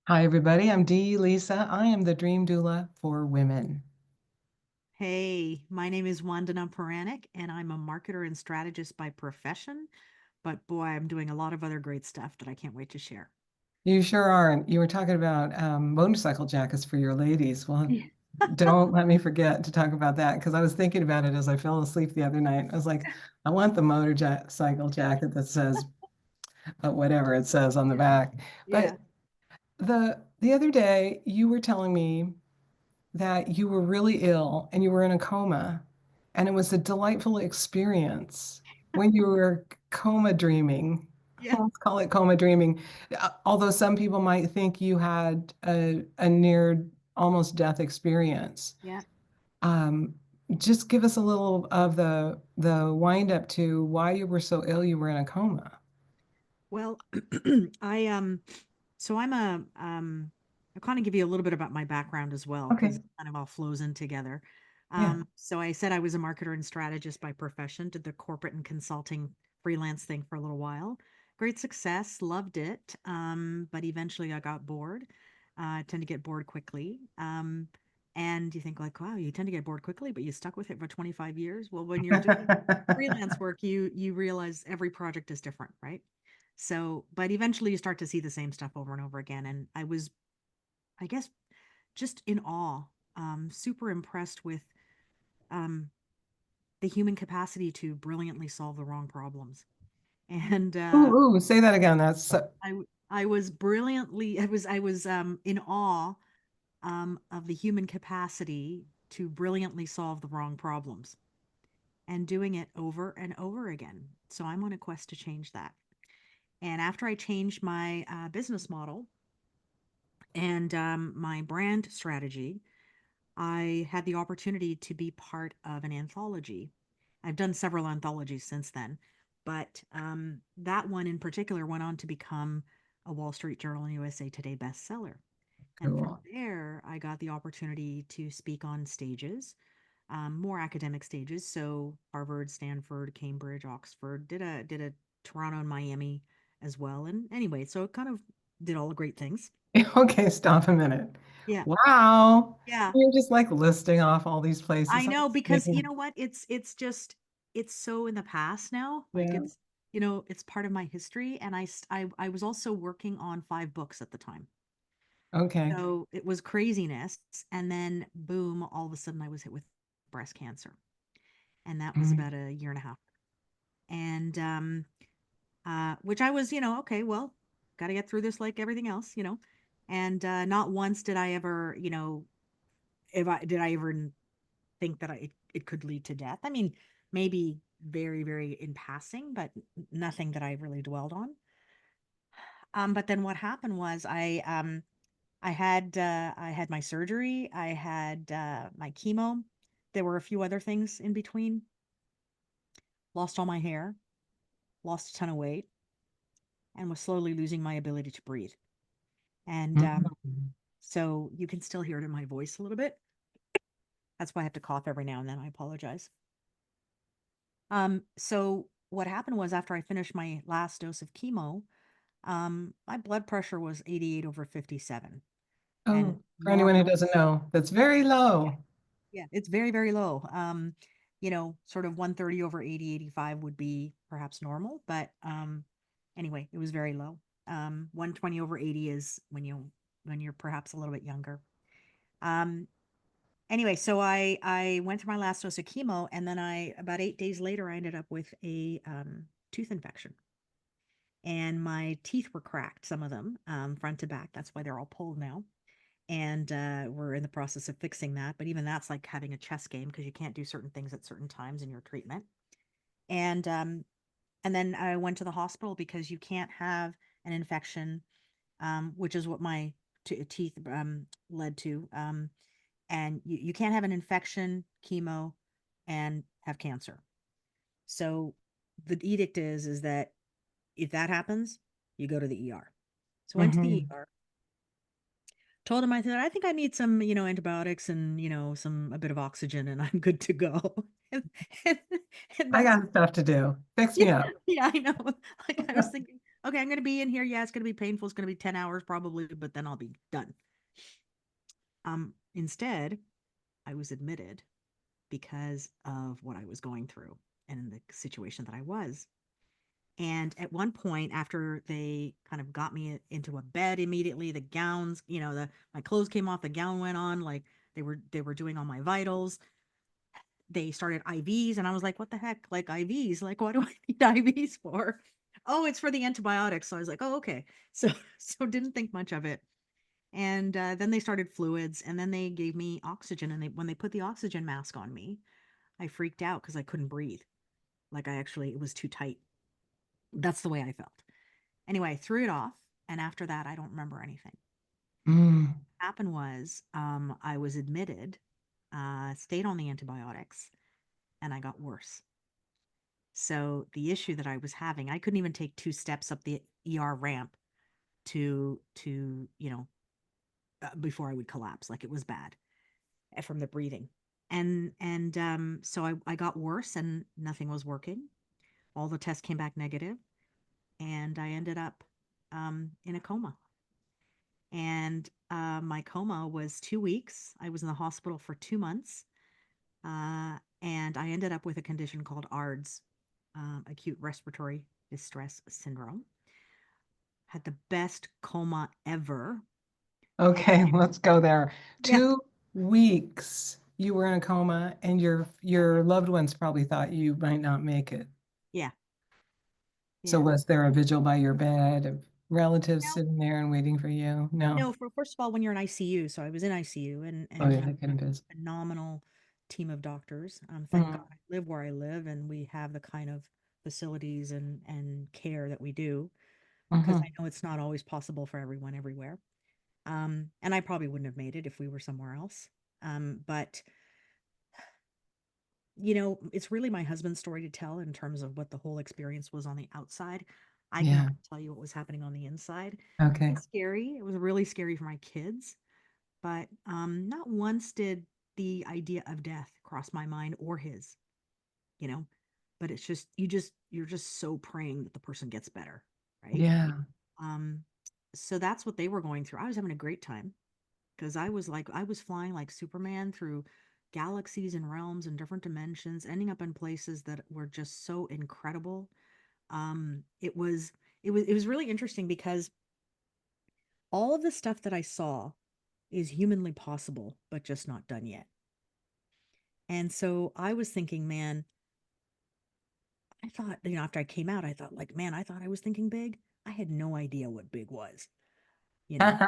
Hi, everybody. I'm Dee Lisa. I am the Dream Doula for women. Hey, my name is Vandana Puranik, and I'm a marketer and strategist by profession. But boy, I'm doing a lot of other great stuff that I can't wait to share. You sure are. And you were talking about motorcycle jackets for your ladies. Well, Yeah. don't let me forget to talk about that because I was thinking about it as I fell asleep the other night. I was like, I want the motorcycle jacket that says whatever it says on the back. Yeah. But the other day, you were telling me that you were really ill and you were in a coma, and it was a delightful experience when you were coma dreaming. Yeah. Let's call it coma dreaming. Although some people might think you had a near almost death experience. Yeah. Um, just give us a little of the wind up to why you were so ill you were in a coma. Well, I so I'll kind of give you a little bit about my background as well, because Okay. it kind of all flows in together. Yeah. So I said I was a marketer and strategist by profession, did the corporate and consulting freelance thing for a little while. Great success, loved it. But eventually I got bored. I tend to get bored quickly. And you think like, wow, you tend to get bored quickly, but you stuck with it for 25 years. Well, when you're doing freelance work, you realize every project is different, right? So, but eventually you start to see the same stuff over and over again. And I was, I guess, just in awe, super impressed with um, the human capacity to brilliantly solve the wrong problems. And Ooh, say that again. That's I was brilliantly, I was in awe of the human capacity to brilliantly solve the wrong problems and doing it over and over again. So I'm on a quest to change that. And after I changed my business model and my brand strategy, I had the opportunity to be part of an anthology. I've done several anthologies since then, but that one in particular went on to become a Wall Street Journal and USA Today bestseller. And from cool. there, I got the opportunity to speak on stages, more academic stages. So Harvard, Stanford, Cambridge, Oxford, did a Toronto and Miami as well. And anyway, so it kind of did all the great things. Okay, stop a minute. Yeah. Wow. Yeah. You're just like listing off all these places. I I'm know just because you making, know what? It's just it's so in the past now. Like yeah. it's part of my history and I was also working on 5 books at the time. Okay. So it was craziness and then boom, all of a sudden I was hit with breast cancer. And that was Mm. about a year and a half. And which I was, okay, well, got to get through this like everything else. And not once did I ever, if I did I ever think that it could lead to death. I mean, maybe very, very in passing, but nothing that I really dwelled on. But then what happened was I had my surgery, I had my chemo. There were a few other things in between. Lost all my hair, lost a ton of weight, and was slowly losing my ability to breathe. And Mhm. so you can still hear it in my voice a little bit. That's why I have to cough every now and then. I apologize. So what happened was after I finished my last dose of chemo, my blood pressure was 88 over 57 and Oh, for anyone who normal. doesn't know, that's very Yeah. low. Yeah, it's very, very low. Sort of 130 over 80, 85 would be perhaps normal, but anyway, it was very low. 120 over 80 is when you're perhaps a little bit younger. Um, anyway, so I went through my last dose of chemo, and then I about 8 days later I ended up with a tooth infection. And my teeth were cracked, some of them, front to back. That's why they're all pulled now. And we're in the process of fixing that. But even that's like having a chess game because you can't do certain things at certain times in your treatment. And and then I went to the hospital because you can't have an infection, which is what my teeth led to. And you can't have an infection, chemo, and have cancer. So the edict is that if that happens, you go to the ER. So I went to the Hmm. ER, told him I said, I think I need some, antibiotics and, some a bit of oxygen and I'm good to go. And, and I that's got stuff to do. Fix yeah, me up. yeah, I know. Like I was thinking, okay, I'm going to be in here. Yeah, it's going to be painful. It's going to be 10 hours probably, but then I'll be done. Instead, I was admitted because of what I was going through and the situation that I was. And at one point, after they kind of got me into a bed immediately, the gowns, the my clothes came off, the gown went on, like they were doing all my vitals. They started IVs, and I was like, "What the heck? Like IVs? Like what do I need IVs for?" Oh, it's for the antibiotics. So I was like, "Oh, okay." So so didn't think much of it. And then they started fluids, and then they gave me oxygen. And when they put the oxygen mask on me, I freaked out because I couldn't breathe. Like it was too tight. That's the way I felt. Anyway, I threw it off, and after that, I don't remember anything. Mm. What happened was, I was admitted, stayed on the antibiotics, and I got worse. So the issue that I was having, I couldn't even take 2 steps up the ER ramp to before I would collapse. Like it was bad from the breathing. And so I got worse and nothing was working. All the tests came back negative, and I ended up in a coma. And my coma was 2 weeks. I was in the hospital for 2 months. And I ended up with a condition called ARDS, acute respiratory distress syndrome. Had the best coma ever. And Okay, let's go there. yeah, 2 weeks you were in a coma, and your loved ones probably thought you might not make it. yeah, So yeah. was there a vigil by your bed of relatives No, sitting there and waiting for you? No. no. For first of all, when you're in ICU, so I was in ICU, and Oh and yeah, we have they couldn't visit. a phenomenal team of doctors. Thank God Mm. I live where I live, and we have the kind of facilities and care that we do, because I Hmm. know it's not always possible for everyone everywhere. And I probably wouldn't have made it if we were somewhere else. But it's really my husband's story to tell in terms of what the whole experience was on the outside. I can Yeah. only tell you what was happening on the inside. It Okay. was scary. It was really scary for my kids, but not once did the idea of death cross my mind or his, you know. But it's just you're just so praying that the person gets better, right? Yeah. Um, so that's what they were going through. I was having a great time because I was flying like Superman through galaxies and realms and different dimensions, ending up in places that were just so incredible. It was really interesting because all of the stuff that I saw is humanly possible, but just not done yet. And so I was thinking, man, I thought, after I came out, I thought, like, man, I thought I was thinking big. I had no idea what big was, you know?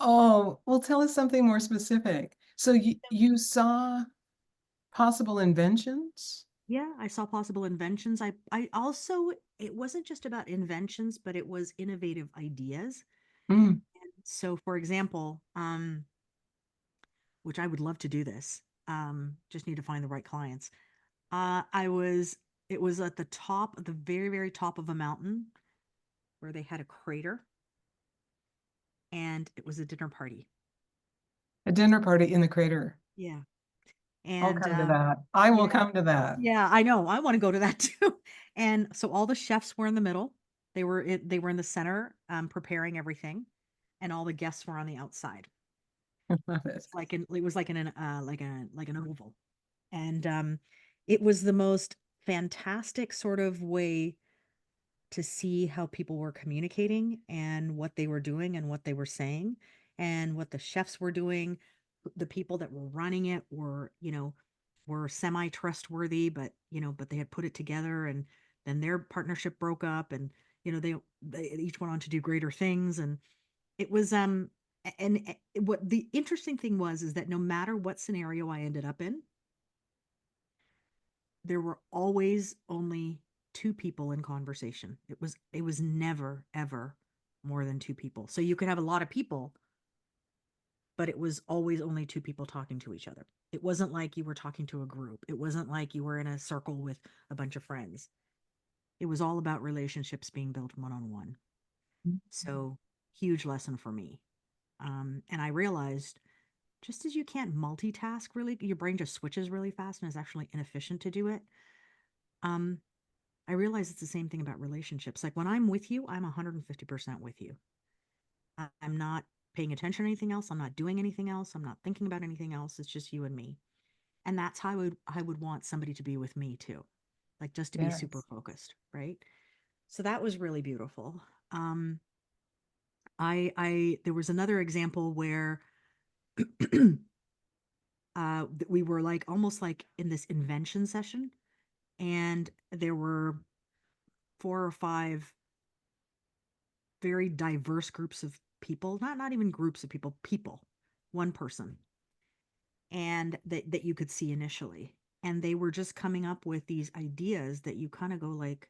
Oh, well, tell us something more specific. So you saw possible inventions? Yeah, I saw possible inventions. I also, it wasn't just about inventions, but it was innovative ideas. Mm. So, for example, which I would love to do this, just need to find the right clients. I was, it was at the top, the very, very top of a mountain where they had a crater, and it was a dinner party. A dinner party in the crater. Yeah. I'll And come to that. I will yeah, come to that. yeah, I know. I want to go to that too. And so all the chefs were in the middle. They were in the center, preparing everything, and all the guests were on the outside. Love it. It was like an like an oval. And it was the most fantastic sort of way to see how people were communicating and what they were doing and what they were saying and what the chefs were doing. The people that were running it were semi trustworthy, but they had put it together, and then their partnership broke up, and they each went on to do greater things. And it was what the interesting thing was is that no matter what scenario I ended up in, there were always only two people in conversation. It was never ever more than two people. So you could have a lot of people, but it was always only two people talking to each other. It wasn't like you were talking to a group. It wasn't like you were in a circle with a bunch of friends. It was all about relationships being built one on one. So huge lesson for me. And I realized, just as you can't multitask really, your brain just switches really fast and is actually inefficient to do it. Um, I realize it's the same thing about relationships. Like when I'm with you, I'm 150% with you. I'm not paying attention to anything else. I'm not doing anything else. I'm not thinking about anything else. It's just you and me. And that's how I would want somebody to be with me too. Like just to be super Yes. focused, right? So that was really beautiful. Um I there was another example where we were like almost like in this invention session, and there were four or five very diverse groups of people, not even groups of people, people, one person, and that you could see initially. And they were just coming up with these ideas that you kind of go like,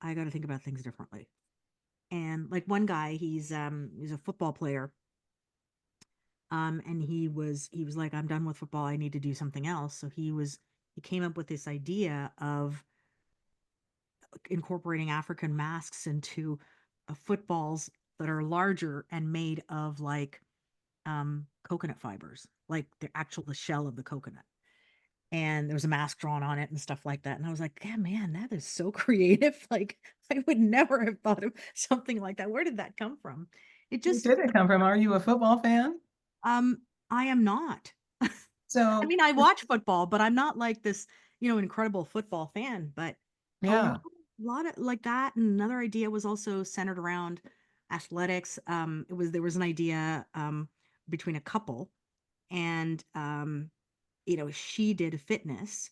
I got to think about things differently. And like one guy, he's a football player. And he was like, I'm done with football. I need to do something else. So he came up with this idea of incorporating African masks into footballs that are larger and made of like coconut fibers, like the shell of the coconut. And there was a mask drawn on it and stuff like that. And I was like, yeah, man, that is so creative. Like I would never have thought of something like that. Where did that come from? It Where just did it come from? Are you a football fan? I am not. I So, mean, I watch football, but I'm not like this, incredible football fan. But a lot, yeah. a lot of like that. And another idea was also centered around athletics. There was an idea between a couple, and she did fitness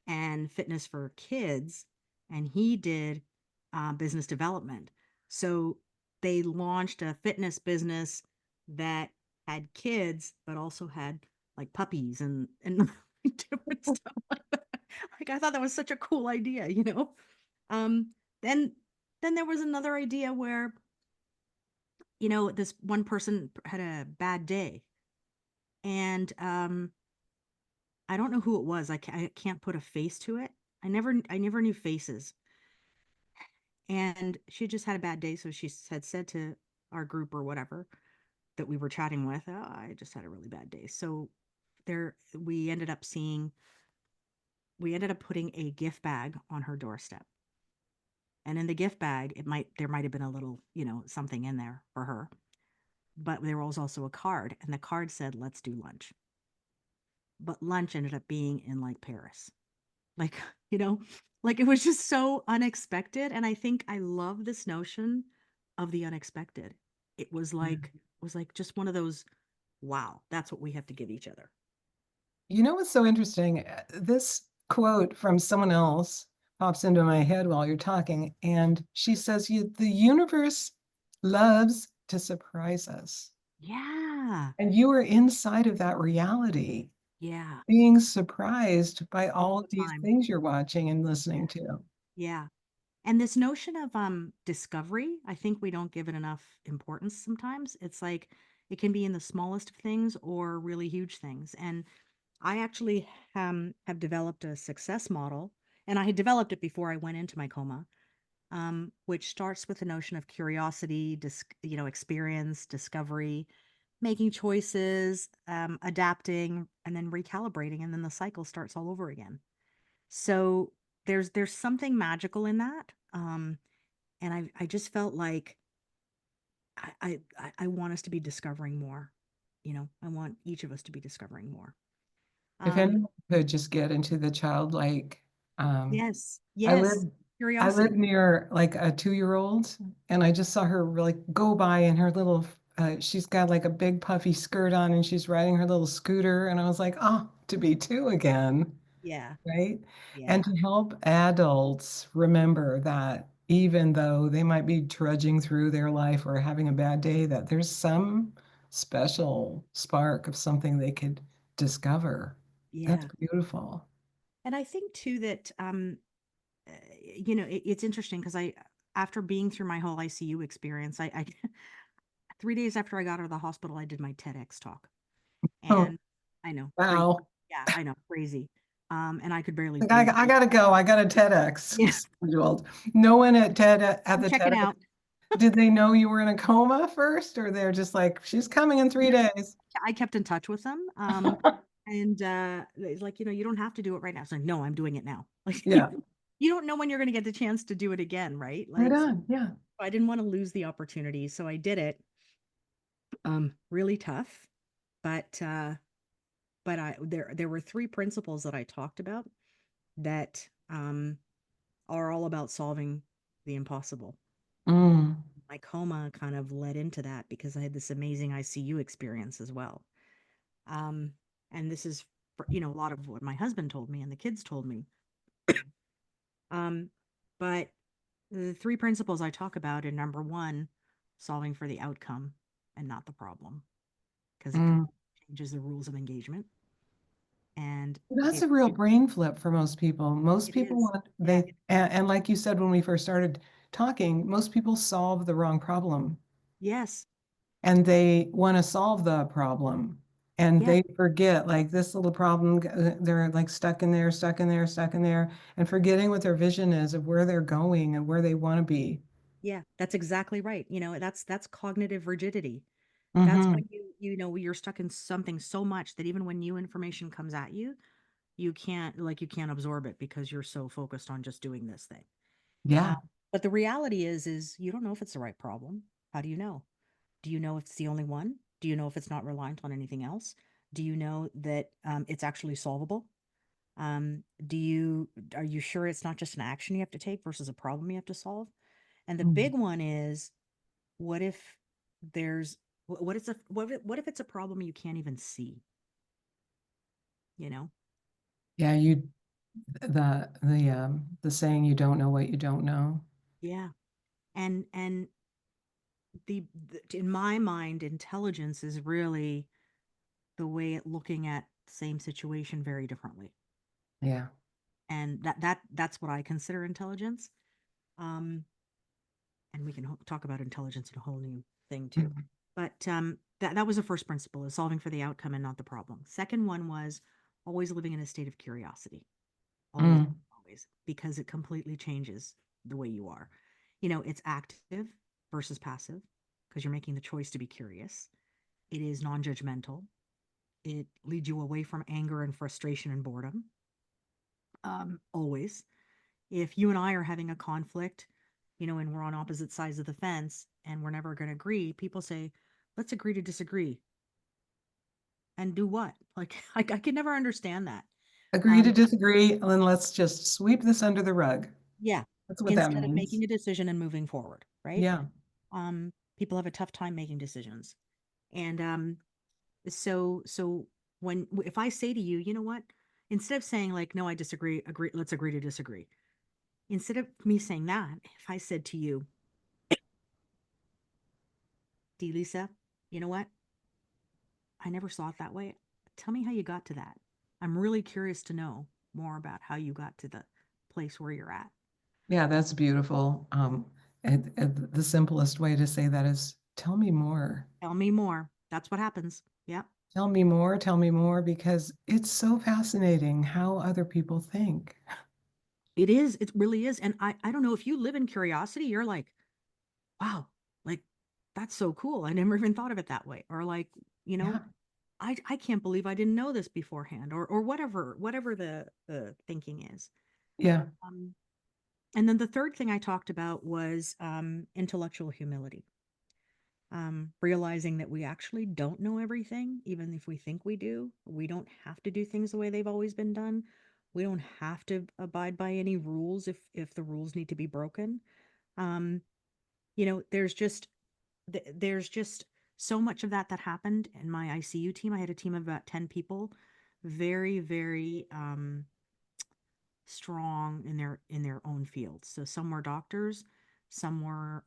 and fitness for kids, and he did business development. So they launched a fitness business that had kids, but also had like puppies and different stuff like that. Like I thought that was such a cool idea. Um, then then there was another idea where this one person had a bad day, and I don't know who it was. I can't put a face to it. I never knew faces. And she just had a bad day, so she had said to our group or whatever that we were chatting with, "Oh, I just had a really bad day." So there we ended up putting a gift bag on her doorstep. And in the gift bag, there might have been a little, something in there for her. But there was also a card, and the card said, "Let's do lunch." But lunch ended up being in like Paris. Like, you know, like it was just so unexpected. And I think I love this notion of the unexpected. It was like just one of those, wow, that's what we have to give each other. You know what's so interesting? This quote from someone else pops into my head while you're talking, and she says, The universe loves to surprise us. Yeah. And you are inside of that reality, Yeah. being surprised by All all the of these time. things you're watching and Yeah. listening to. Yeah. And this notion of discovery, I think we don't give it enough importance sometimes. It's like it can be in the smallest of things or really huge things. And I actually have developed a success model, and I had developed it before I went into my coma, which starts with the notion of curiosity, experience, discovery, making choices, adapting, and then recalibrating, and then the cycle starts all over again. So there's something magical in that, and I just felt like I want us to be discovering more. I want each of us to be discovering more. If Um, anyone could just get into the childlike, um, yes, I yes, live I live curiosity. near like a 2-year old, and I just saw her like go by in her little she's got like a big puffy skirt on and she's riding her little scooter, and I was like, oh, to be two again, Yeah, right? And yeah, to help adults remember that even though they might be trudging through their life or having a bad day, that there's some special spark of something they could discover. That's yeah. beautiful. And I think too that it's interesting because after being through my whole ICU experience, I 3 days after I got out of the hospital, I did my TEDx talk, Oh, and I know, crazy. wow. Yeah, I know, crazy. And I could barely Like, breathe. I gotta go. I got a TEDx Yeah, scheduled. No one at I'm the checking TEDx, out. did they know you were in a coma first, or they're just like, she's coming in three Yeah, days? I kept in touch with them. And it's like, you don't have to do it right now. It's like, no, I'm doing it now. Like, Yeah. you don't know when you're going to get the chance to do it again, right? Right Like, so on. Yeah. I didn't want to lose the opportunity, so I did it. Really tough, but there were three principles that I talked about that are all about solving the impossible. Mm, My coma kind of led into that because I had this amazing ICU experience as well. Um, and this is, a lot of what my husband told me and the kids told me. Um, but the three principles I talk about are number one, solving for the outcome and not the problem, because it mm. changes the rules of engagement. And That's it a real brain flip for most people. Most it people is. want Yeah. and like you said when we first started talking, most people solve the wrong problem Yes. and they want to solve the problem and Yeah. they forget like this little problem, they're like stuck in there, stuck in there, stuck in there, and forgetting what their vision is of where they're going and where they want to be. Yeah. That's exactly right. That's cognitive rigidity. That's Hmm. when you're stuck in something so much that even when new information comes at you, you can't absorb it because you're so focused on just doing this thing. Uh, Yeah. but the reality is you don't know if it's the right problem. How do you know? Do you know if it's the only one? Do you know if it's not reliant on anything else? Do you know that it's actually solvable? Are you sure it's not just an action you have to take versus a problem you have to solve? And the Mm. big one is, what if there's what if it's a problem you can't even see, you know? Yeah, you the saying you don't know what you don't know. Yeah. And in my mind, intelligence is really the way at looking at the same situation very differently. Yeah. And that's what I consider intelligence. Um, and we can talk about intelligence in a whole new thing too. Mhm. But that was the first principle, is solving for the outcome and not the problem. Second one was always living in a state of curiosity. Always, Mm. always, because it completely changes the way you are. It's active versus passive because you're making the choice to be curious. It is non-judgmental. It leads you away from anger and frustration and boredom. Always. If you and I are having a conflict, and we're on opposite sides of the fence and we're never going to agree, people say, let's agree to disagree. And do what? Like, I could never understand that. Agree to Um, disagree, and then let's just sweep this under the rug. yeah, That's what that instead of means. making a decision and moving forward, right? Yeah. People have a tough time making decisions. And so if I say to you, you know what? Instead of saying like, no, I disagree, let's agree to disagree. Instead of me saying that, if I said to you, D Lisa, you know what? I never saw it that way. Tell me how you got to that. I'm really curious to know more about how you got to the place where you're at. Yeah, that's beautiful. And the simplest way to say that is tell me more. Tell me more. That's what happens. Yeah. Tell me more, because it's so fascinating how other people think. It is. It really is. And I don't know if you live in curiosity, you're like, wow, like that's so cool. I never even thought of it that way. Or like, you know, Yeah. I can't believe I didn't know this beforehand, or whatever the thinking is. Yeah. Um, and then the third thing I talked about was intellectual humility. Realizing that we actually don't know everything, even if we think we do. We don't have to do things the way they've always been done. We don't have to abide by any rules if the rules need to be broken. Um, there's just so much of that happened in my ICU team. I had a team of about 10 people, very, very strong in their own fields. So some were doctors, some were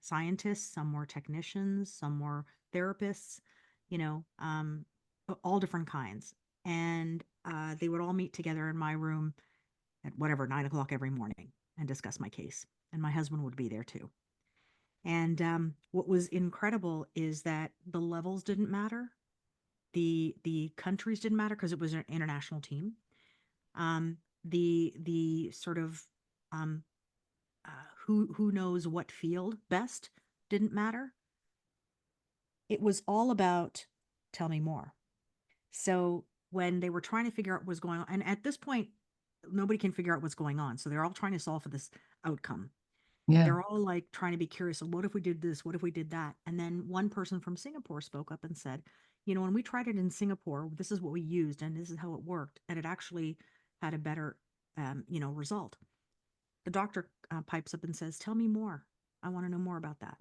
scientists, some were technicians, some were therapists, all different kinds. And they would all meet together in my room at whatever 9 o'clock every morning and discuss my case. And my husband would be there too. And what was incredible is that the levels didn't matter, the countries didn't matter because it was an international team. The sort of um, who knows what field best didn't matter. It was all about tell me more. So when they were trying to figure out what was going on, and at this point, nobody can figure out what's going on. So they're all trying to solve for this outcome. Yeah. They're all like trying to be curious. What if we did this? What if we did that? And then one person from Singapore spoke up and said, when we tried it in Singapore, this is what we used and this is how it worked. And it actually had a better, result. The doctor pipes up and says, tell me more. I want to know more about that.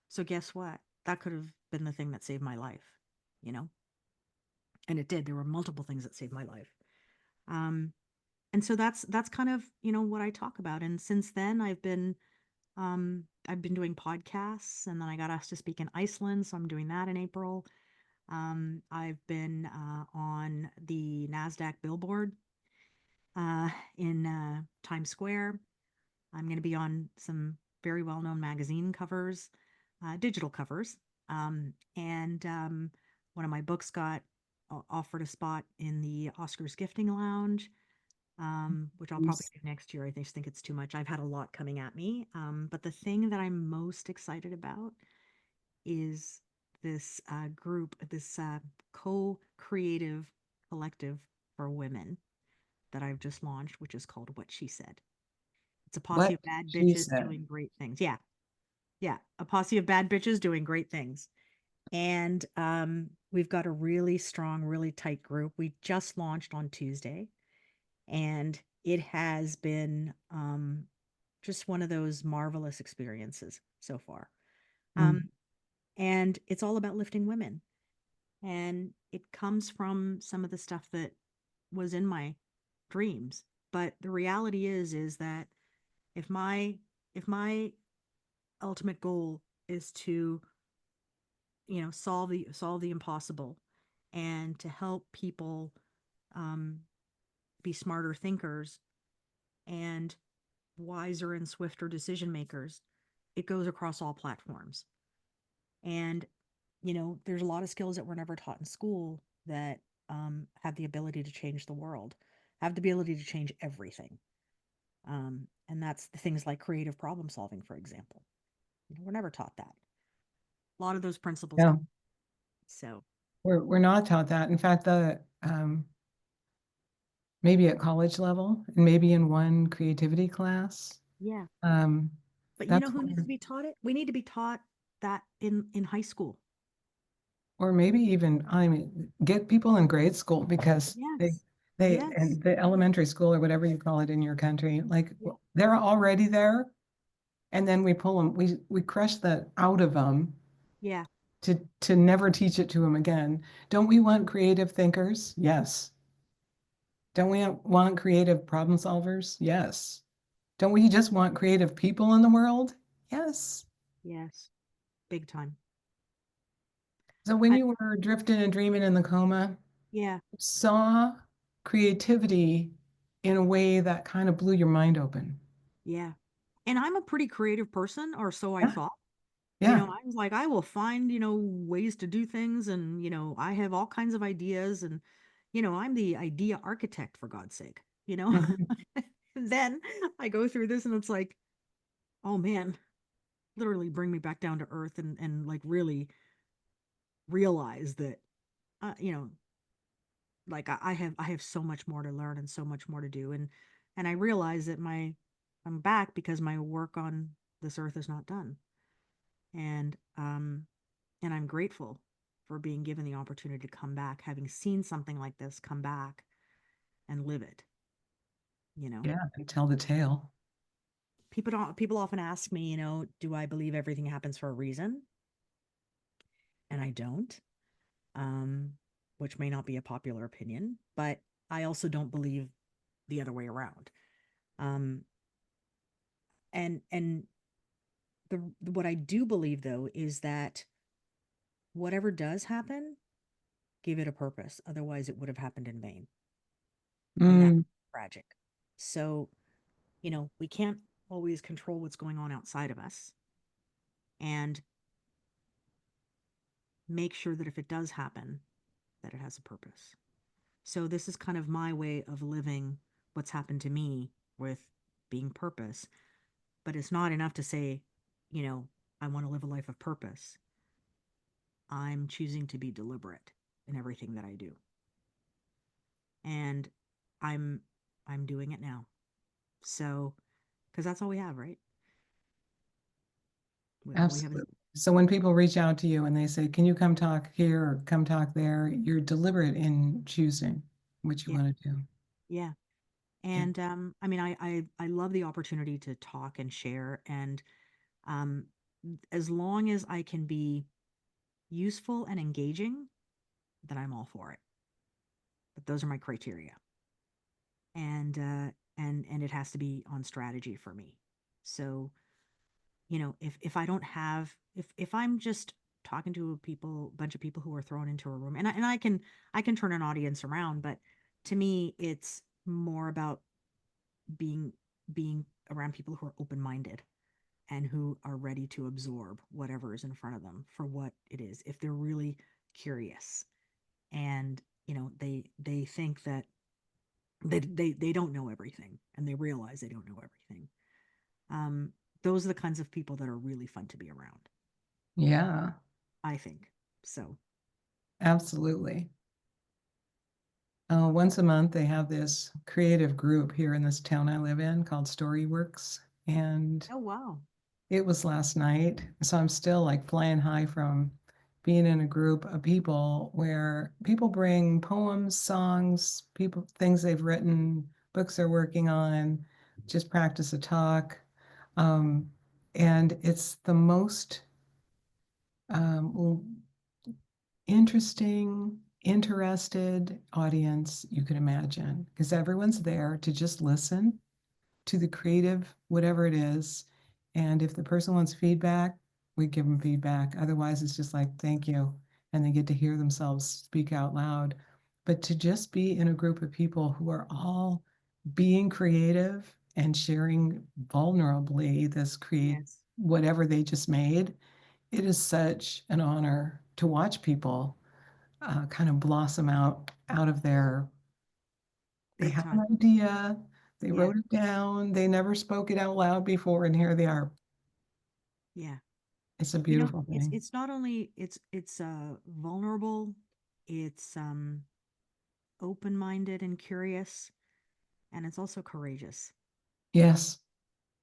So guess what? That could have been the thing that saved my life, you know? And it did. There were multiple things that saved my life. Um, and so that's kind of, what I talk about. And since then I've been doing podcasts, and then I got asked to speak in Iceland, so I'm doing that in April. I've been on the NASDAQ billboard uh, in Times Square. I'm going to be on some very well known magazine covers, digital covers. And One of my books got offered a spot in the Oscars gifting lounge, which I'll probably Yes. do next year. I just think it's too much. I've had a lot coming at me. But the thing that I'm most excited about is this group, this co creative collective for women that I've just launched, which is called What She Said. It's a posse What of bad she bitches said. doing great things. Yeah. Yeah. A posse of bad bitches doing great things. And we've got a really strong, really tight group. We just launched on Tuesday, and it has been just one of those marvelous experiences so far. Um, Mm. and it's all about lifting women. And it comes from some of the stuff that was in my dreams. But the reality is that if my if my ultimate goal is to, solve the impossible and to help people um, be smarter thinkers and wiser and swifter decision makers, it goes across all platforms. And, there's a lot of skills that were never taught in school that have the ability to change the world, have the ability to change everything. And that's the things like creative problem solving, for example. We're never taught that. A lot of those principles Yeah. come. So, We're not taught that. In fact, the maybe at college level and maybe in one creativity class. yeah. Um, But you know that's who needs where, to be taught it? We need to be taught that in high school. or maybe even, I mean, get people in grade school because Yes. they, Yes. and the elementary school or whatever you call it in your country, like Yeah. they're already there. And then we pull them, we crush that out of them Yeah. to never teach it to them again. Don't we want creative thinkers? Yes. Don't we want creative problem solvers? Yes. Don't we just want creative people in the world? Yes. Yes. Big time. So when I you were drifting and dreaming in the coma, Yeah. saw creativity in a way that kind of blew your mind open. Yeah. And I'm a pretty creative person, or so I Yeah. thought. Yeah. I was like, I will find, ways to do things, and, I have all kinds of ideas, and, I'm the idea architect, for God's sake, Mhm. Then I go through this and it's like, oh man, literally bring me back down to earth, and like really realize that, uh, you know, like I have so much more to learn and so much more to do. And I realize that I'm back because my work on this earth is not done. And and I'm grateful for being given the opportunity to come back, having seen something like this come back and live it, you know. Yeah. And tell the tale. People often ask me, do I believe everything happens for a reason? And I don't. Um, which may not be a popular opinion, but I also don't believe the other way around. Um, and what I do believe though is that whatever does happen, give it a purpose. Otherwise, it would have happened in vain, and that's Mm, tragic. So, we can't always control what's going on outside of us, and make sure that if it does happen, that it has a purpose. So this is kind of my way of living what's happened to me with being purpose. But it's not enough to say, you know, I want to live a life of purpose. I'm choosing to be deliberate in everything that I do. And I'm I'm doing it now. So, because that's all we have, right? All we have is Absolutely. So when people reach out to you and they say, "Can you come talk here or come talk there?" You're deliberate in choosing what you yeah, want to do. yeah. Yeah. And I mean, I love the opportunity to talk and share, and um, as long as I can be useful and engaging, then I'm all for it. But those are my criteria, and it has to be on strategy for me. So if I don't have if I'm just talking to bunch of people who are thrown into a room, and I can turn an audience around, but to me it's more about being being around people who are open-minded and who are ready to absorb whatever is in front of them for what it is. If they're really curious and they think that they don't know everything and they realize they don't know everything. Um, those are the kinds of people that are really fun to be around, Yeah, I think. So, absolutely. Once a month, they have this creative group here in this town I live in called Storyworks. And oh wow. it was last night. So I'm still like flying high from being in a group of people where people bring poems, songs, people, things they've written, books they're working on, just practice a talk. Um, and it's the most interesting, interested audience you could imagine because everyone's there to just listen to the creative, whatever it is. And if the person wants feedback, we give them feedback. Otherwise, it's just like, thank you. And they get to hear themselves speak out loud. But to just be in a group of people who are all being creative and sharing vulnerably this create Yes, whatever they just made, it is such an honor to watch people kind of blossom out of their they big have an time. idea, they Yeah, wrote it down, they never spoke it out loud before, and here they are. yeah. It's a You know, beautiful it's thing. it's not only it's vulnerable, it's open-minded and curious, and it's also courageous. Yes,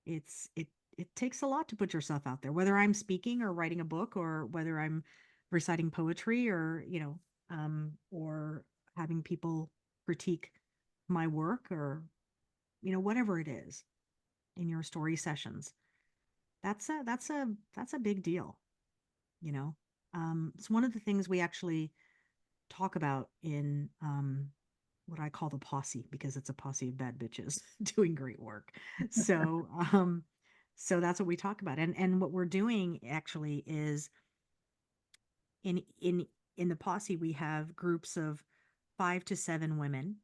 It takes a lot to put yourself out there, whether I'm speaking or writing a book or whether I'm reciting poetry or, or having people critique my work or, whatever it is in your story sessions. That's a big deal, you know. It's one of the things we actually talk about in what I call the posse because it's a posse of bad bitches doing great work. So, so that's what we talk about. And what we're doing actually is in in in the posse we have groups of 5 to 7 women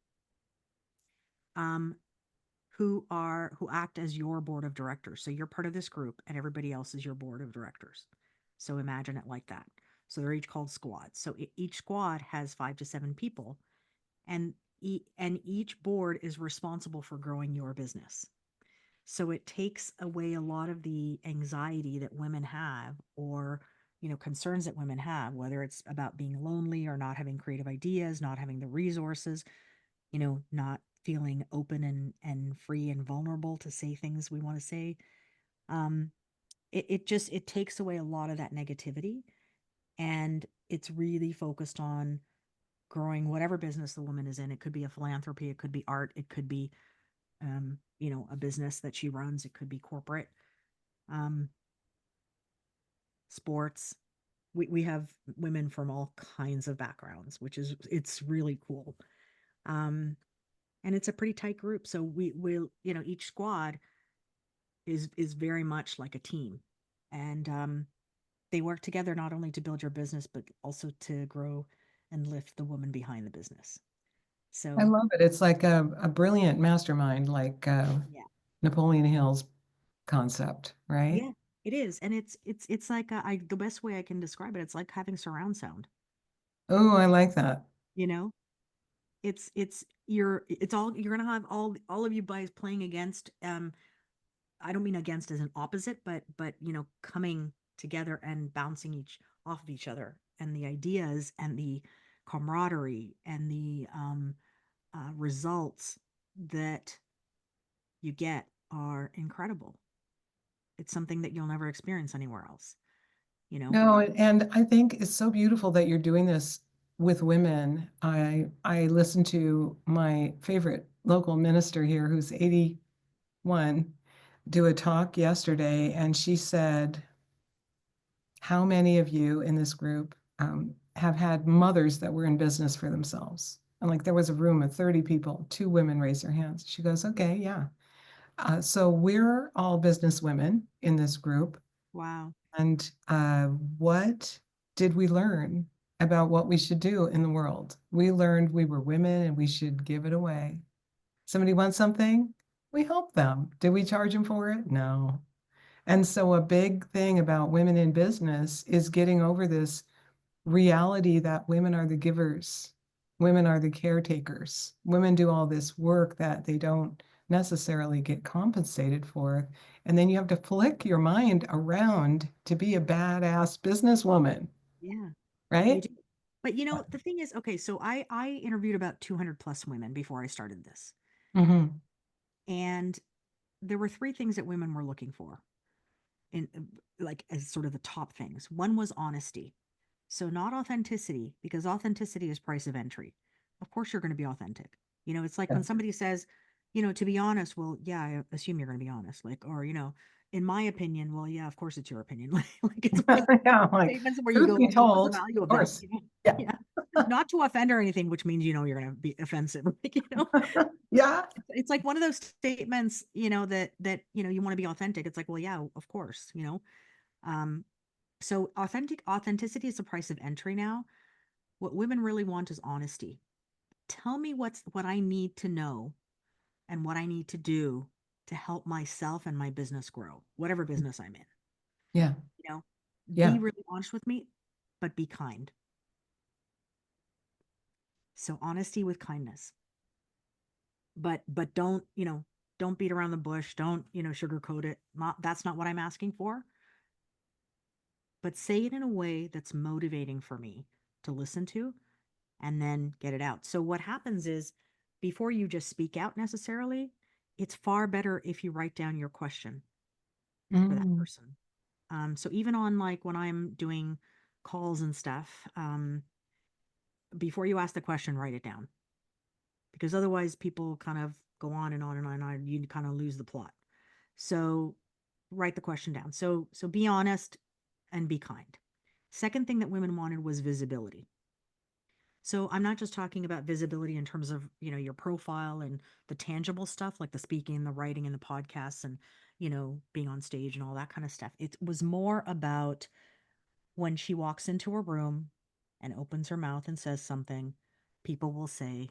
um who act as your board of directors. So you're part of this group and everybody else is your board of directors. So imagine it like that. So they're each called squads. So each squad has 5 to 7 people and and each board is responsible for growing your business. So it takes away a lot of the anxiety that women have or concerns that women have, whether it's about being lonely or not having creative ideas, not having the resources, not feeling open and free and vulnerable to say things we want to say. Um, it takes away a lot of that negativity and it's really focused on growing whatever business the woman is in. It could be a philanthropy, it could be art, it could be a business that she runs, it could be corporate, um, sports. We have women from all kinds of backgrounds, which is it's really cool. Um, and it's a pretty tight group. So we will, each squad is very much like a team. And they work together not only to build your business, but also to grow and lift the woman behind the business. I So love it. It's like a brilliant mastermind, like yeah. Napoleon Hill's concept, right? Yeah, it is. And it's like the best way I can describe it, it's like having surround sound, Oh, I like that. you know? It's all you're gonna have all of you guys playing against I don't mean against as an opposite, but coming together and bouncing each off of each other and the ideas and the camaraderie and the results. that you get are incredible. It's something that you'll never experience anywhere else, you know? No, and I think it's so beautiful that you're doing this with women. I listened to my favorite local minister here, who's 81, do a talk yesterday, and she said, "How many of you in this group have had mothers that were in business for themselves?" And like there was a room of 30 people, two women raised their hands. She goes, "Okay, yeah." So we're all business women in this group. Wow. And what did we learn about what we should do in the world? We learned we were women and we should give it away. Somebody wants something, we help them. Did we charge them for it? No. And so a big thing about women in business is getting over this reality that women are the givers, women are the caretakers. Women do all this work that they don't necessarily get compensated for. And then you have to flick your mind around to be a badass businesswoman, Yeah, you right? do. But the thing is, okay, so I interviewed about 200 plus women before I started this. Hmm. And there were three things that women were looking for in like as sort of the top things. One was honesty. So not authenticity, because authenticity is price of entry. Of course you're going to be authentic. It's like when Yeah. somebody says, to be honest, well, yeah, I assume you're going to be honest. Like, or, in my opinion, well, yeah, of course it's your opinion. Like it's one of those Yeah, like statements where you truth go, be okay, what's the told, value of of that? course. Yeah. Yeah. Not to offend or anything, which means you're going to be offensive. Like. Yeah. It's like one of those statements, you want to be authentic. It's like, well, yeah, of course. Um, so authenticity is the price of entry now. What women really want is honesty. Tell me what I need to know and what I need to do to help myself and my business grow, whatever business I'm in. Yeah. You know, be Yeah. really honest with me, but be kind. So honesty with kindness. But don't beat around the bush. Don't, sugarcoat it. That's not what I'm asking for. But say it in a way that's motivating for me to listen to and then get it out. So what happens is before you just speak out necessarily, it's far better if you write down your question for that Mm. person. So even on like when I'm doing calls and stuff, before you ask the question, write it down because otherwise people kind of go on and on and on and on. You kind of lose the plot. So write the question down. So be honest and be kind. Second thing that women wanted was visibility. So I'm not just talking about visibility in terms of, your profile and the tangible stuff like the speaking, the writing and the podcasts and, being on stage and all that kind of stuff. It was more about when she walks into a room and opens her mouth and says something, people will say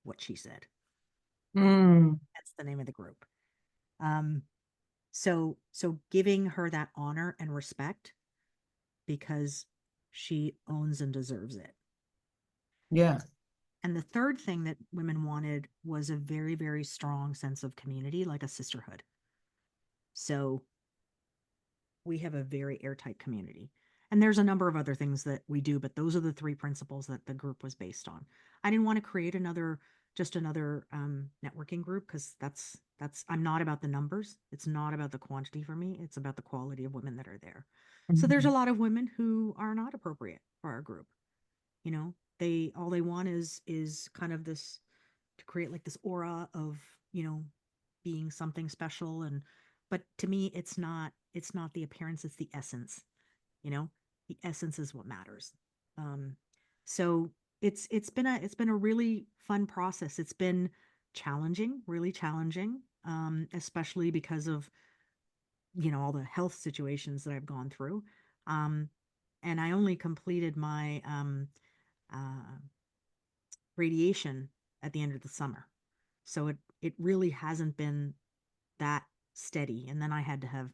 what she said. Mm. That's the name of the group. Um, so giving her that honor and respect because she owns and deserves it. Yeah. And the third thing that women wanted was a very, very strong sense of community, like a sisterhood. So we have a very airtight community. And there's a number of other things that we do, but those are the three principles that the group was based on. I didn't want to create just another networking group because I'm not about the numbers. It's not about the quantity for me. It's about the quality of women that are there. So there's a Mhm. lot of women who are not appropriate for our group. They all they want is kind of this to create like this aura of being something special, and but to me it's not the appearance, it's the essence. you know the essence is what matters. Um so it's been a really fun process. It's been challenging, really challenging, especially because of all the health situations that I've gone through. um and I only completed my uh radiation at the end of the summer. So it really hasn't been that steady. And then I had to have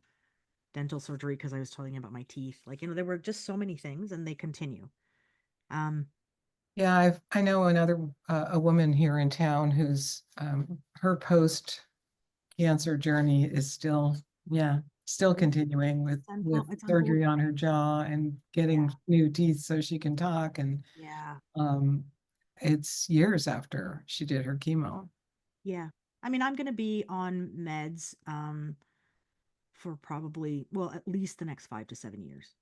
dental surgery because I was telling you about my teeth. Like, there were just so many things and they continue. Um, Yeah, I know another a woman here in town who's her post cancer journey is still, yeah, still yeah, continuing with it's surgery unfolding. on her jaw and getting Yeah. new teeth so she can talk, and Yeah. um it's years after she did her chemo. Yeah. I mean, I'm going to be on meds for probably, well, at least the next 5 to 7 years.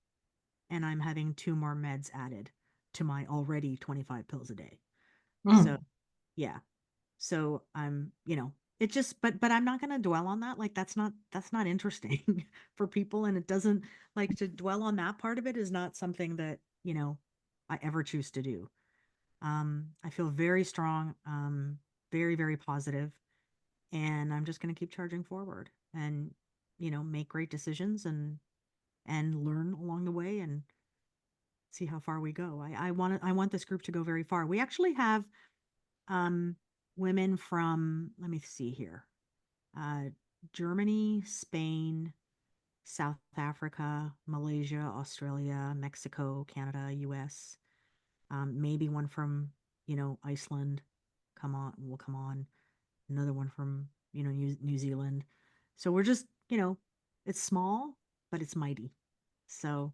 And I'm having two more meds added to my already 25 pills a day. So, Mm. yeah. So it just, but I'm not going to dwell on that. Like that's not interesting for people. And it doesn't, like, to dwell on that part of it is not something that, I ever choose to do. I feel very strong, very, very positive, and I'm just going to keep charging forward and, make great decisions and learn along the way and see how far we go. I want this group to go very far. We actually have um, women from, let me see here, uh, Germany, Spain, South Africa, Malaysia, Australia, Mexico, Canada, US, maybe one from, Iceland will come on, another one from, New Zealand. So we're just, it's small, but it's mighty. So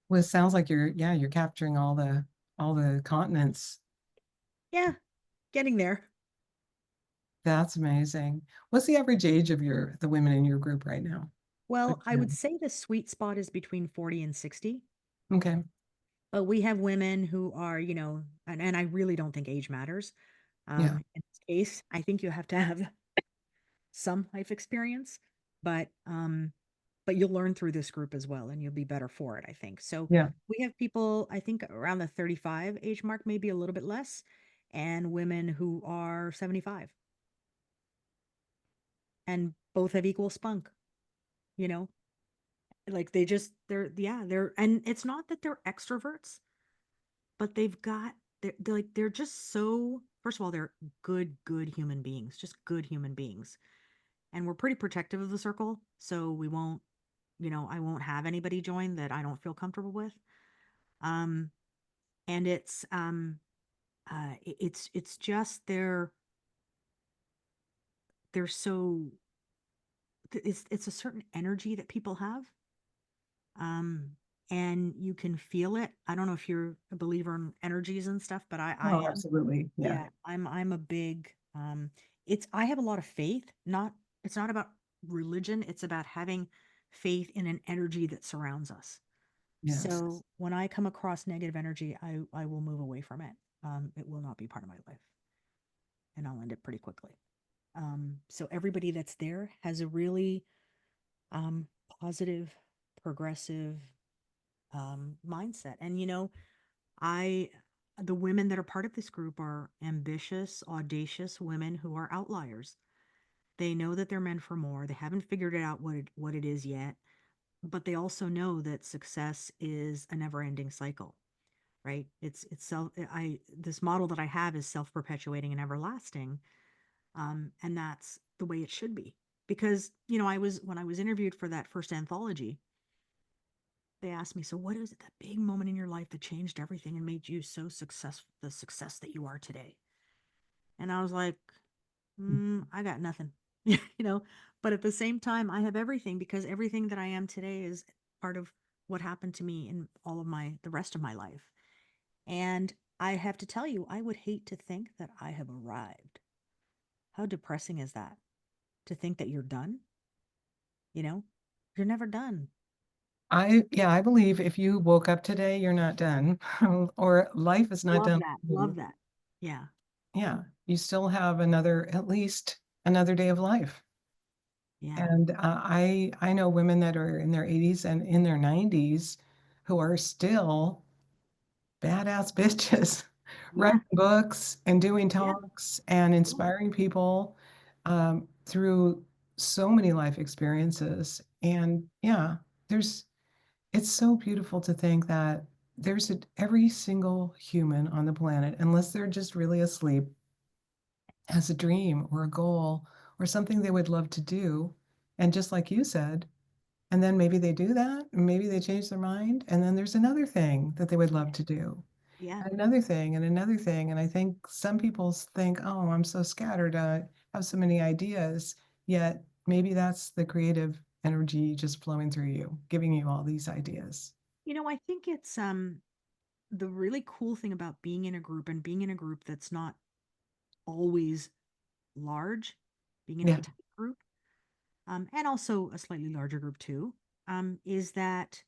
Well, it sounds like you're capturing all the continents. yeah, getting there. That's amazing. What's the average age of the women in your group right now? Would Well, I you would know? say the sweet spot is between 40 and 60. Okay. But we have women who are, and I really don't think age matters. Yeah. In this case, I think you have to have some life experience, but you'll learn through this group as well, and you'll be better for it, I think. So Yeah. we have people, I think, around the 35 age mark, maybe a little bit less, and women who are 75, and both have equal spunk, you know, like they're, and it's not that they're extroverts, but they're just so, first of all, they're good human beings, just good human beings. And we're pretty protective of the circle, so we won't, I won't have anybody join that I don't feel comfortable with. Um, and it's just they're so, it's a certain energy that people have. Um, and you can feel it. I don't know if you're a believer in energies and stuff, but I Oh, am. absolutely. Yeah. Yeah, I'm a big I have a lot of faith, not it's not about religion, it's about having faith in an energy that surrounds us. Yes. So when I come across negative energy, I will move away from it. It will not be part of my life, and I'll end it pretty quickly. So everybody that's there has a really um positive, progressive mindset. And I the women that are part of this group are ambitious, audacious women who are outliers. They know that they're meant for more. They haven't figured it out what it is yet, but they also know that success is a never-ending cycle, right? It's self I This model that I have is self-perpetuating and everlasting. And that's the way it should be. Because, when I was interviewed for that first anthology, they asked me, so what is it, that big moment in your life that changed everything and made you so successful, the success that you are today? And I was like, I got nothing, but at the same time, I have everything, because everything that I am today is part of what happened to me in all of the rest of my life. And I have to tell you, I would hate to think that I have arrived. How depressing is that, to think that you're done? You know, you're never done. Yeah, I believe if you woke up today, you're not done, or life is not Love done that. with Love you. that. Yeah. Yeah, you still have at least another day of life. Yeah. And I know women that are in their 80s and in their 90s who are still badass bitches, Yeah. writing books and doing Yeah. talks and Yeah. inspiring people through so many life experiences. And yeah, it's so beautiful to think that every single human on the planet, unless they're just really asleep, has a dream or a goal or something they would love to do. And just like you said, and then maybe they do that, and maybe they change their mind, and then there's another thing that they would love to do, Yeah. and another thing, and another thing. And I think some people think, oh, I'm so scattered, I have so many ideas, yet maybe that's the creative energy just flowing through you, giving you all these ideas. I think it's the really cool thing about being in a group, and being in a group that's not always large, being in a Yeah. tight group, and also a slightly larger group too, is that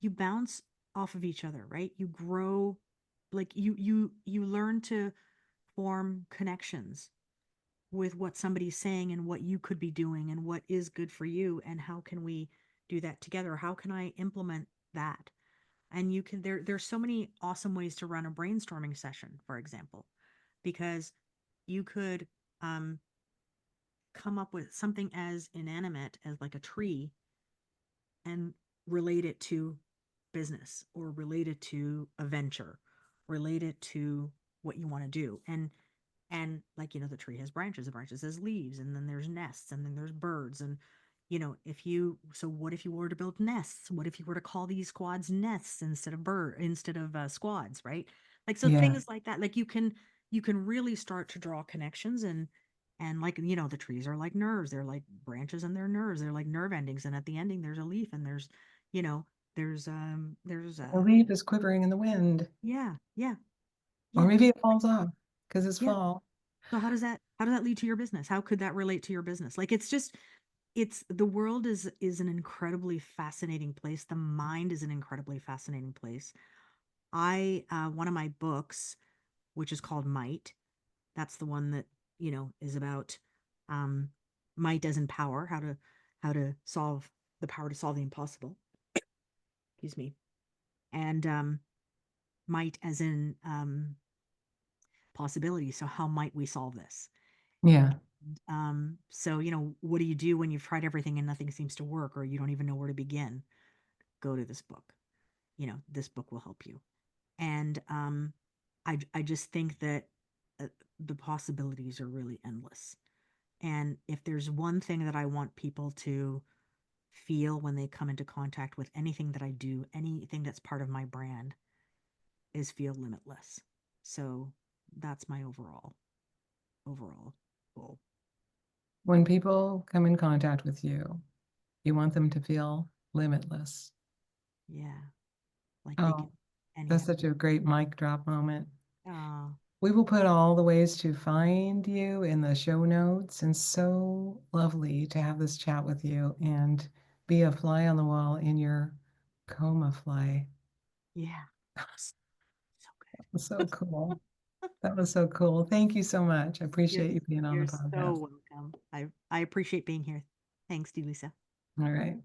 you bounce off of each other, right? You grow, like you learn to form connections with what somebody's saying and what you could be doing and what is good for you and how can we do that together? How can I implement that? And you can there's so many awesome ways to run a brainstorming session, for example, because you could um come up with something as inanimate as like a tree and relate it to business or relate it to a venture, relate it to what you want to do. And like, the tree has branches, the branches has leaves, and then there's nests, and then there's birds. And if you so what if you were to build nests? What if you were to call these squads nests instead of squads, right? Like, so Yeah. things like that, like you can really start to draw connections. And like, the trees are like nerves. They're like branches and they're nerves. They're like nerve endings, and at the ending there's a leaf, and you know there's The leaf is quivering in the wind, yeah, yeah, or yeah. maybe it falls off because it's Yeah. fall. So how does that lead to your business? How could that relate to your business? Like, it's the world is an incredibly fascinating place. The mind is an incredibly fascinating place. I One of my books, which is called Might, that's the one that, is about um might as in power, how to solve the power to solve the impossible. Excuse me. And might as in possibility. So how might we solve this? Yeah. So, what do you do when you've tried everything and nothing seems to work, or you don't even know where to begin? Go to this book. This book will help you. And I just think that the possibilities are really endless. And if there's one thing that I want people to feel when they come into contact with anything that I do, anything that's part of my brand, is feel limitless. So that's my overall goal. When people come in contact with you want them to feel limitless. Yeah, like they Oh, can that's anything. such a great mic drop moment. Oh, We will put all the ways to find you in the show notes. And so lovely to have this chat with you and be a fly on the wall in your coma fly. yeah. So So good. cool. That was so cool. Thank you so much. I You're appreciate you being on the you're so podcast. welcome. I appreciate being here. Thanks, Lisa. All right.